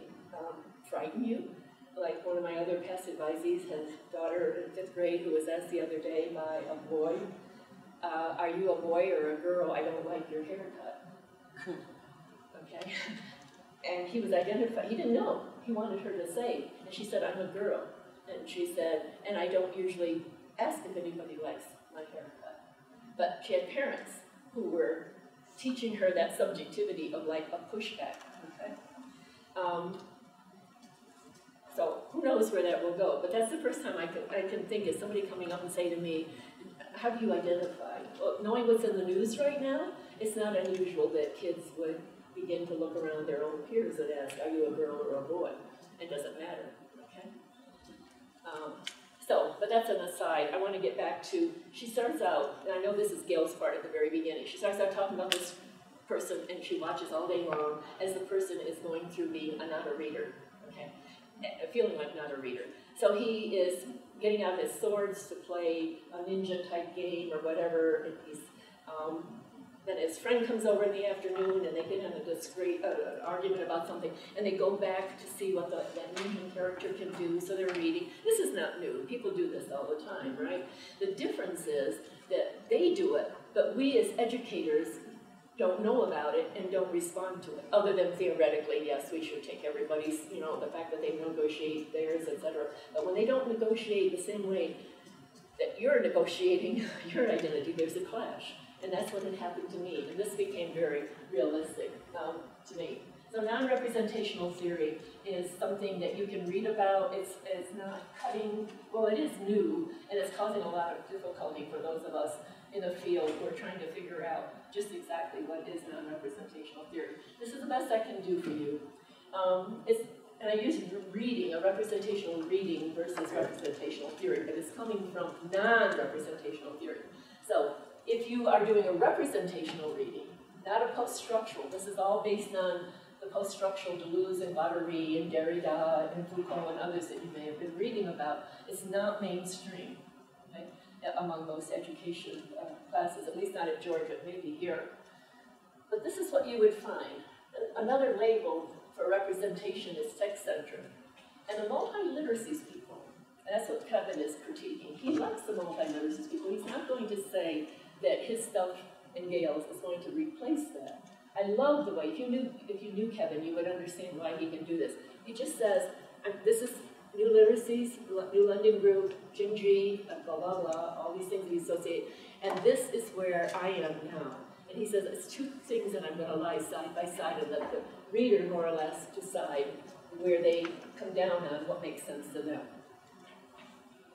frighten you. Like one of my other past advisees has a daughter in 5th grade who was asked the other day by a boy, are you a boy or a girl? I don't like your haircut. Okay? And he was identified, he didn't know. He wanted her to say, and she said, I'm a girl. And she said, and I don't usually ask if anybody likes my haircut. But she had parents who were teaching her that subjectivity of like a pushback, okay? So who knows where that will go, but that's the first time I can think of somebody coming up and say to me, how do you identify? Well, knowing what's in the news right now, it's not unusual that kids would begin to look around their own peers and ask, are you a girl or a boy? It doesn't matter, okay? But that's an aside. I want to get back to, she starts out, and I know this is Gail's part at the very beginning, she starts out talking about this person and she watches all day long as the person is going through being not a reader, okay? Feeling like not a reader. So he is getting out his swords to play a ninja type game or whatever, and he's, then his friend comes over in the afternoon and they get in a discreet argument about something, and they go back to see what that ninja character can do, so they're reading. This is not new. People do this all the time, right? The difference is that they do it, but we as educators don't know about it and don't respond to it, other than theoretically, yes, we should take everybody's, the fact that they negotiate theirs, etc. But when they don't negotiate the same way that you're negotiating your identity, there's a clash. And that's what had happened to me, and this became very realistic to me. So non-representational theory is something that you can read about. It's not cutting, well, it is new, and it's causing a lot of difficulty for those of us in the field who are trying to figure out just exactly what is non-representational theory. This is the best I can do for you. And I use reading, a representational reading versus representational theory, but it's coming from non-representational theory. So if you are doing a representational reading, not a post-structural, this is all based on the post-structural Deleuze and Guattari and Derrida and Foucault and others that you may have been reading about. It's not mainstream, okay, among most education classes, at least not at Georgia, maybe here. But this is what you would find. Another label for representation is text-centered. And the multi-literacies people, and that's what Kevin is critiquing. He likes the multi-literacies people. He's not going to say that his stuff in Gail's is going to replace that. I love the way, if you knew Kevin, you would understand why he can do this. He just says, this is New Literacies, New London Group, Jim G, blah, blah, blah, all these things we associate, and this is where I am now. And he says, it's two things that I'm going to lie side by side and let the reader more or less decide where they come down on what makes sense to them.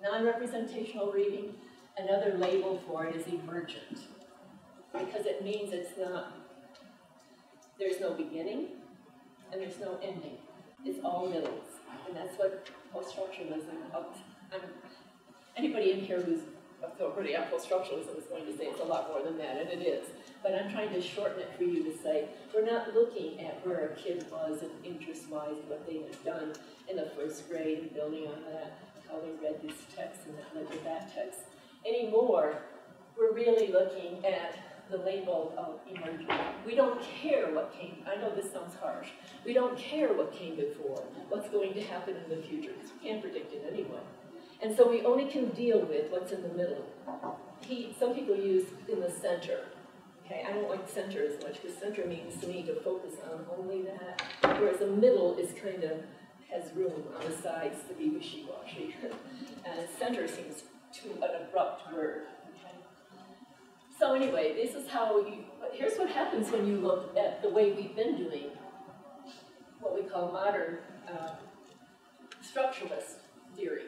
Non-representational reading, another label for it is emergent, because it means it's not, there's no beginning and there's no ending. It's all middles, and that's what post-structuralism, anybody in here who's authority on post-structuralism is going to say it's a lot more than that, and it is. But I'm trying to shorten it for you to say, we're not looking at where a kid was and interest-wise, what they had done in the first grade and building on that, how they read this text and that led to that text. Anymore, we're really looking at the label of emergent. We don't care what came, I know this sounds harsh, we don't care what came before, what's going to happen in the future, because we can't predict it anyway. And so we only can deal with what's in the middle. Some people use in the center. Okay, I don't like center as much, because center means to me to focus on only that, whereas the middle is kind of, has room on the sides to be wishy-washy. And center seems too an abrupt word. Okay? So anyway, this is how here's what happens when you look at the way we've been doing what we call modern structuralist theory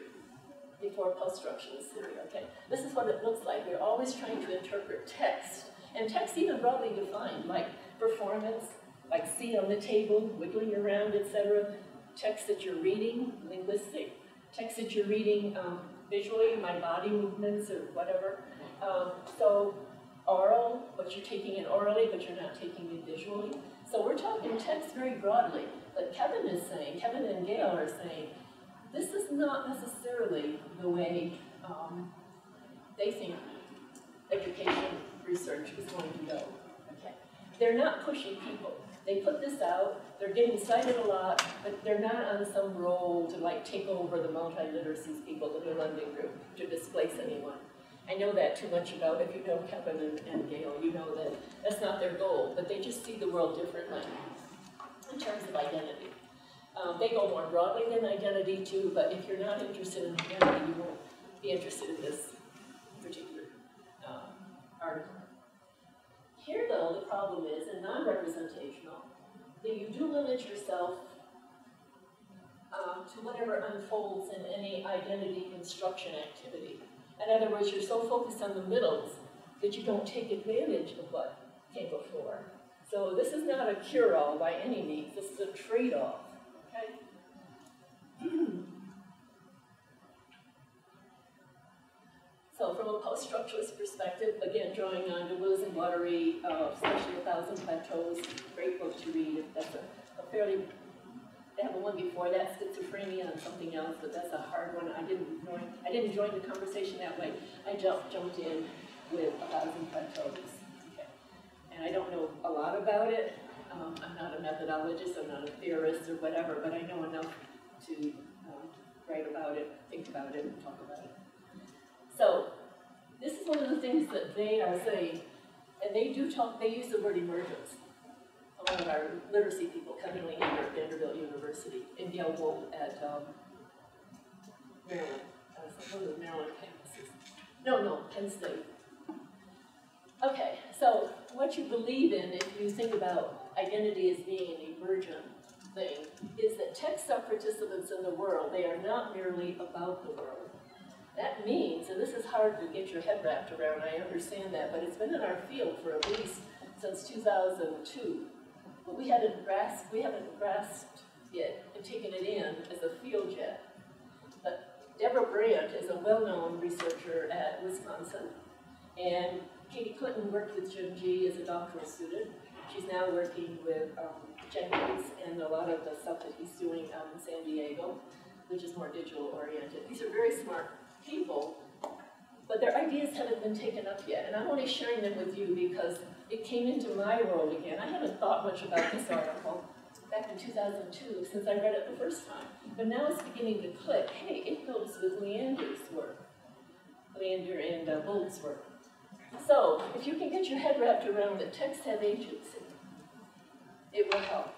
before post-structuralist theory, okay? This is what it looks like. We're always trying to interpret text, and text even broadly defined, like performance, like seat on the table, wiggling around, etc. Text that you're reading, linguistic. Text that you're reading visually, my body movements or whatever. So oral, what you're taking in orally, but you're not taking in visually. So we're talking text very broadly, but Kevin and Gail are saying, this is not necessarily the way they think education research is going to go. Okay? They're not pushing people. They put this out, they're getting cited a lot, but they're not on some role to like take over the multi-literacies people, the New London Group, to displace anyone. I know that too much about, if you know Kevin and Gail, you know that that's not their goal, but they just see the world differently in terms of identity. They go more broadly than identity too, but if you're not interested in identity, you won't be interested in this particular article. Here though, the problem is, and non-representational, that you do limit yourself to whatever unfolds in any identity construction activity. In other words, you're so focused on the middles that you don't take advantage of what came before. So this is not a cure-all by any means. This is a trade-off, okay? So from a post-structuralist perspective, again, drawing on Deleuze and Guattari, especially 1,000 Plateaus, great book to read. That's a fairly, they have a one before that, schizophrenia and something else, but that's a hard one. I didn't join the conversation that way. I jumped in with 1,000 Plateaus. Okay. And I don't know a lot about it. I'm not a methodologist, I'm not a theorist or whatever, but I know enough to write about it, think about it, and talk about it. So, this is one of the things that they are saying, and they do talk, they use the word emergence. One of our literacy people, Kevin Lee at Vanderbilt University, and Gail Wolf at Maryland, one of the Maryland campuses. No, Penn State. Okay, so what you believe in, if you think about identity as being an emergent thing, is that texts are participants in the world. They are not merely about the world. That means, and this is hard to get your head wrapped around, I understand that, but it's been in our field for at least since 2002. But we haven't grasped it and taken it in as a field yet. But Deborah Brandt is a well-known researcher at Wisconsin, and Katie Clinton worked with Jim G as a doctoral student. She's now working with Jenkins and a lot of the stuff that he's doing out in San Diego, which is more digital-oriented. These are very smart people, but their ideas haven't been taken up yet. And I'm only sharing them with you because it came into my world again. I haven't thought much about this article back in 2002 since I read it the first time. But now it's beginning to click. Hey, it goes with Leander's work. Leander and Bolt's work. So, if you can get your head wrapped around that texts have agency, it will help.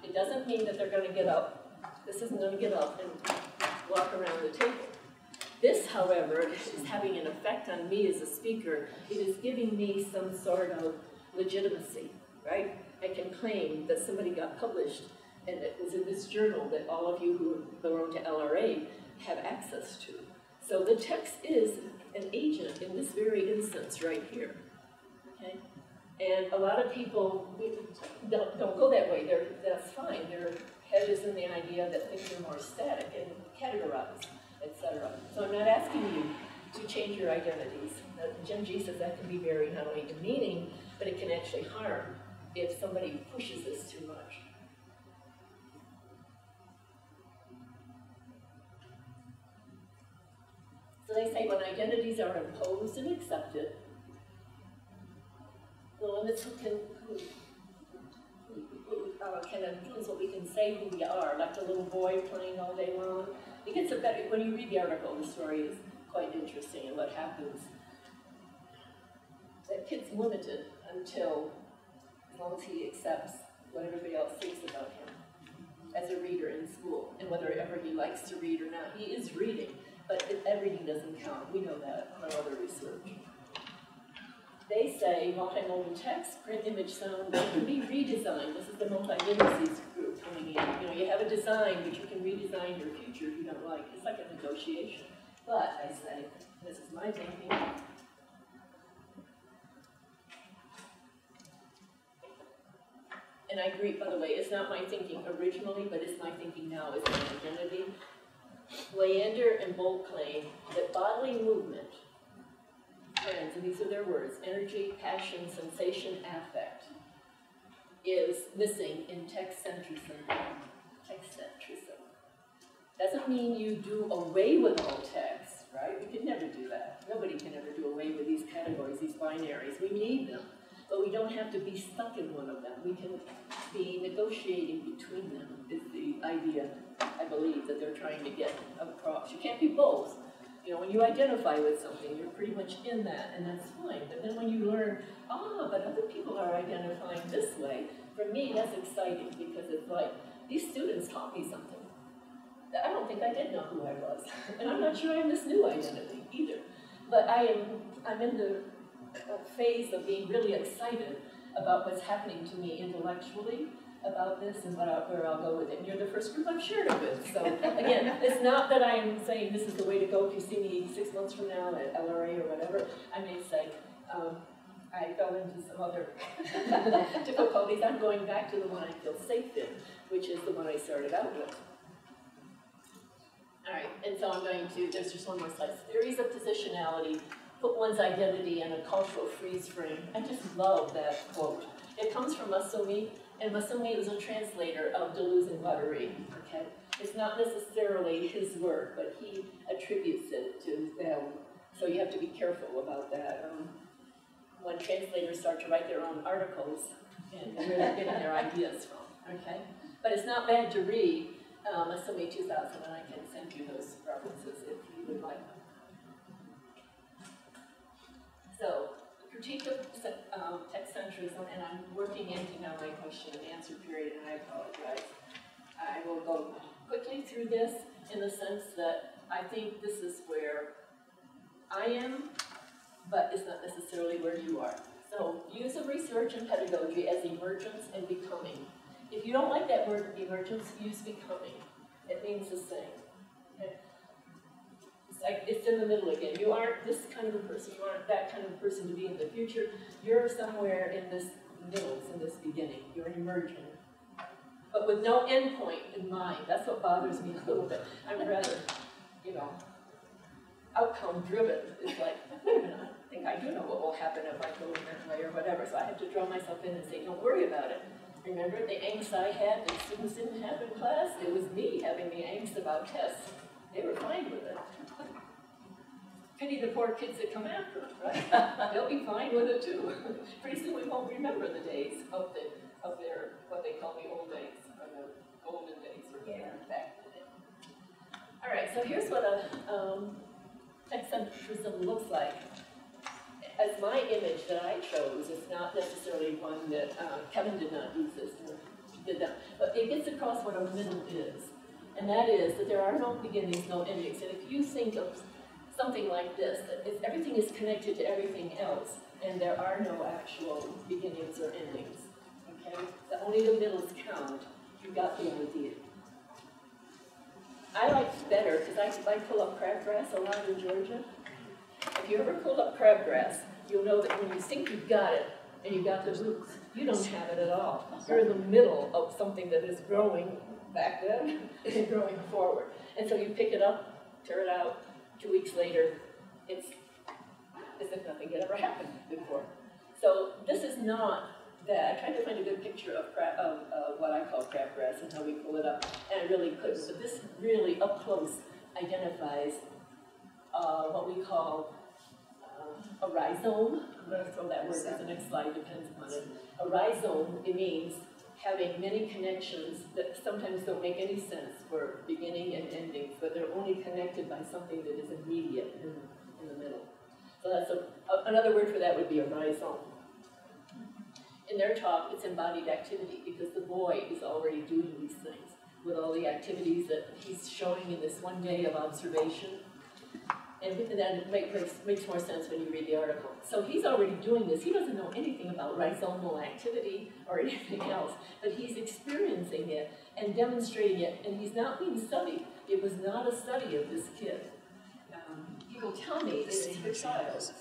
It doesn't mean that they're going to get up. This isn't going to get up and walk around the table. This, however, is having an effect on me as a speaker. It is giving me some sort of legitimacy, right? I can claim that somebody got published and it was in this journal that all of you who belong to LRA have access to. So the text is an agent in this very instance right here, okay? And a lot of people don't go that way. That's fine. Their head is in the idea that things are more static and categorized, etc. So I'm not asking you to change your identities. Jim G says that can be very not only demeaning, but it can actually harm if somebody pushes this too much. So they say when identities are imposed and accepted, the limits can influence what we can say who we are, like the little boy playing all day long. It gets a better, when you read the article, the story is quite interesting and what happens. That kid's limited until, as long as he accepts what everybody else thinks about him as a reader in school, and whether ever he likes to read or not. He is reading, but reading doesn't count. We know that from other research. They say multimodal text, print, image, sound, they can be redesigned. This is the multi-indices group coming in. You know, you have a design, but you can redesign your future if you don't like. It's like a negotiation. But I say, this is my thinking. And I agree, by the way, it's not my thinking originally, but it's my thinking now as an identity. Leander and Bolt claim that bodily movement, and these are their words, energy, passion, sensation, affect, is missing in text-centrism. Text-centrism. Doesn't mean you do away with all text, right? We could never do that. Nobody can ever do away with these categories, these binaries. We need them, but we don't have to be stuck in one of them. We can be negotiating between them, is the idea, I believe, that they're trying to get across. You can't be both. You know, when you identify with something, you're pretty much in that, and that's fine. But then when you learn, but other people are identifying this way, for me, that's exciting because it's like, these students taught me something. I don't think I did know who I was. And I'm not sure I'm this new identity either. But I'm in the phase of being really excited about what's happening to me intellectually about this and where I'll go with it. And you're the first group I've shared it with. So again, it's not that I am saying this is the way to go. If you see me 6 months from now at LRA or whatever, I may say, I fell into some other difficulties. I'm going back to the one I feel safe in, which is the one I started out with. All right, and so I'm going to, there's just one more slide. Theories of positionality, put one's identity in a cultural freeze frame. I just love that quote. It comes from Masumi, and Masumi is a translator of Deleuze and Guattari, okay? It's not necessarily his work, but he attributes it to them. So you have to be careful about that. When translators start to write their own articles, and where they're getting their ideas from, okay? But it's not bad to read Masumi 2000, and I can send you those references if you would like them. So, critique of text-centrism, and I'm working into now my question and answer period, and I apologize. I will go quickly through this in the sense that I think this is where I am, but it's not necessarily where you are. So, use of research and pedagogy as emergence and becoming. If you don't like that word emergence, use becoming. It means the same. Okay? It's like it's in the middle again. You aren't this kind of a person, you aren't that kind of person to be in the future. You're somewhere in this middle, in this beginning. You're emerging. But with no end point in mind. That's what bothers me a little bit. I'm rather, outcome driven. It's like, wait a minute, I think I do know what will happen if I go in that way or whatever. So I have to draw myself in and say, don't worry about it. Remember the angst I had that students didn't have in class? It was me having the angst about tests. They were fine with it. Pity the poor kids that come after them, right? They'll be fine with it too. Pretty soon we won't remember the days of their what they call the old days, or the golden days, or back in the day. All right, so here's what a text-centrism looks like. As my image that I chose, it's not necessarily one that Kevin did not use this, he did that, but it gets across what a middle is, and that is that there are no beginnings, no endings. And if you think of something like this, that everything is connected to everything else, and there are no actual beginnings or endings, okay? That only the middles count. You got the idea. I like better, because I pull up crabgrass a lot in Georgia. If you ever pull up crabgrass, you'll know that when you think you've got it, and you've got the roots, you don't have it at all. You're in the middle of something that is growing back then and growing forward. And so you pick it up, tear it out, 2 weeks later, it's as if nothing had ever happened before. So this is not that. I tried to find a good picture of what I call crabgrass and how we pull it up, and I really couldn't. So this really up close identifies what we call a rhizome. I'm going to throw that word because the next slide depends upon it. A rhizome, it means having many connections that sometimes don't make any sense for beginning and ending, but they're only connected by something that is immediate in the middle. So that's another word for that would be a rhizome. In their talk, it's embodied activity because the boy is already doing these things with all the activities that he's showing in this one day of observation. And then it makes more sense when you read the article. So he's already doing this. He doesn't know anything about rhizomal activity or anything else, but he's experiencing it and demonstrating it, and he's not being studied. It was not a study of this kid. People tell me it's her child,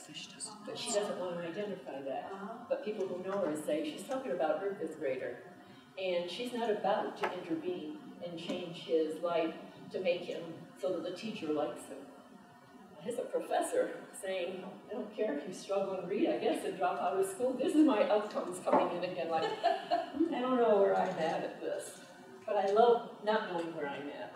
but she doesn't want to identify that. But people who know her say she's talking about her 5th grader, and she's not about to intervene and change his life to make him so that the teacher likes him. As a professor saying, I don't care if you struggle and read, I guess, and drop out of school. This is my outcomes coming in again, like, I don't know where I'm at this, but I love not knowing where I'm at.